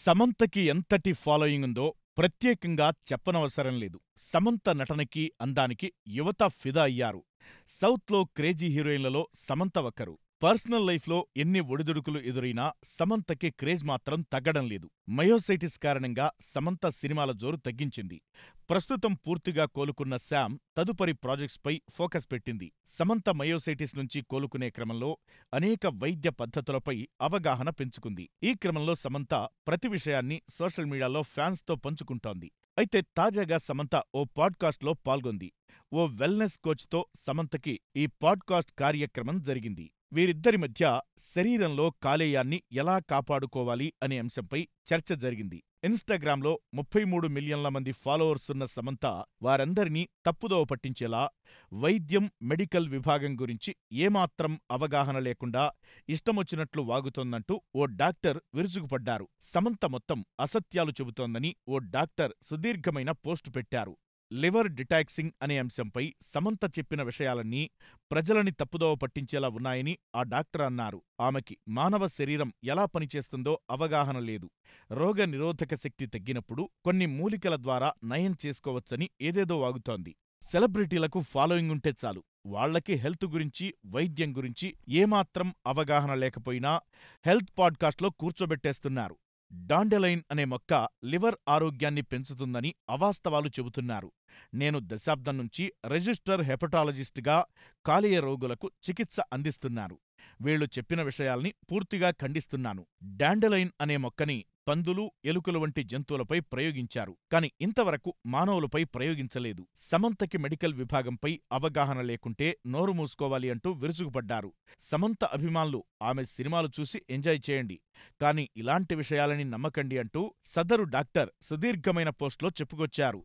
సమంతకి ఎంతటి ఫాలోయింగ్ ఉందో ప్రత్యేకంగా చెప్పనవసరం లేదు. సమంత నటనకి, అందానికి యువత ఫిదా అయ్యారు. సౌత్‌లో క్రేజీ హీరోయిన్లలో సమంత ఒకరు. పర్సనల్ లైఫ్‌లో ఎన్ని ఒడిదుడుకులు ఎదురైనా సమంతకి క్రేజ్ మాత్రం తగ్గడం లేదు. మయోసైటిస్ కారణంగా సమంత సినిమాల జోరు తగ్గించింది. ప్రస్తుతం పూర్తిగా కోలుకున్న శామ్ తదుపరి ప్రాజెక్ట్స్‌పై ఫోకస్ పెట్టింది. సమంత మయోసైటిస్ నుంచి కోలుకునే క్రమంలో అనేక వైద్య పద్ధతులపై అవగాహన పెంచుకుంది. ఈ క్రమంలో సమంత ప్రతి విషయాన్ని సోషల్ మీడియాలో ఫ్యాన్స్‌తో పంచుకుంటోంది. అయితే తాజాగా సమంత ఓ పాడ్‌కాస్ట్‌లో పాల్గొంది. ఓ వెల్‌నెస్ కోచ్‌తో సమంతకి ఈ పాడ్‌కాస్ట్ కార్యక్రమం జరిగింది. వీరిద్దరి మధ్య శరీరంలో కాలేయాన్ని ఎలా కాపాడుకోవాలి అనే అంశంపై చర్చ జరిగింది. ఇన్‌స్టాగ్రామ్‌లో 33 మిలియన్ల మంది ఫాలోవర్స్ ఉన్న సమంత వారందరినీ తప్పుదోవ పట్టించేలా వైద్యం, మెడికల్ విభాగం గురించి ఏమాత్రం అవగాహన లేకుండా ఇష్టమొచ్చినట్లు వాగుతోందంటూ ఓ డాక్టర్ విరుచుకుపడ్డారు. సమంత మొత్తం అసత్యాలు చెబుతోందని ఓ డాక్టర్ సుదీర్ఘమైన పోస్టు పెట్టారు. లివర్ డిటాక్సింగ్ అనే అంశంపై సమంత చెప్పిన విషయాలన్నీ ప్రజలని తప్పుదోవ పట్టించేలా ఉన్నాయని ఆ డాక్టర్ అన్నారు. ఆమెకి మానవ శరీరం ఎలా పనిచేస్తుందో అవగాహన లేదు. రోగ నిరోధక శక్తి తగ్గినప్పుడు కొన్ని మూలికల ద్వారా నయం చేసుకోవచ్చని ఏదేదో వాగుతోంది. సెలబ్రిటీలకు ఫాలోయింగ్ ఉంటే చాలు, వాళ్లకి హెల్త్ గురించి, వైద్యం గురించి ఏమాత్రం అవగాహన లేకపోయినా హెల్త్ పాడ్‌కాస్ట్‌లో కూర్చోబెట్టేస్తున్నారు. డాండెలైన్ అనే మొక్క లివర్ ఆరోగ్యాన్ని పెంచుతుందని అవాస్తవాలు చెబుతున్నారు. నేను దశాబ్దం నుంచి రిజిస్టర్ హెపటాలజిస్ట్‌గా కాలేయ రోగులకు చికిత్స అందిస్తున్నాను. వీళ్లు చెప్పిన విషయాల్ని పూర్తిగా ఖండిస్తున్నాను. డాండెలైన్ అనే మొక్కని పందులు, ఎలుకలు వంటి జంతువులపై ప్రయోగించారు. కాని ఇంతవరకు మానవులపై ప్రయోగించలేదు. సమంతకి మెడికల్ విభాగంపై అవగాహన లేకుంటే నోరు మూసుకోవాలి అంటూ విరుచుకుపడ్డారు. సమంత అభిమానులు ఆమె సినిమాలు చూసి ఎంజాయ్ చేయండి, కానీ ఇలాంటి విషయాలని నమ్మకండి అంటూ సదరు డాక్టర్ సుదీర్ఘమైన పోస్ట్లో చెప్పుకొచ్చారు.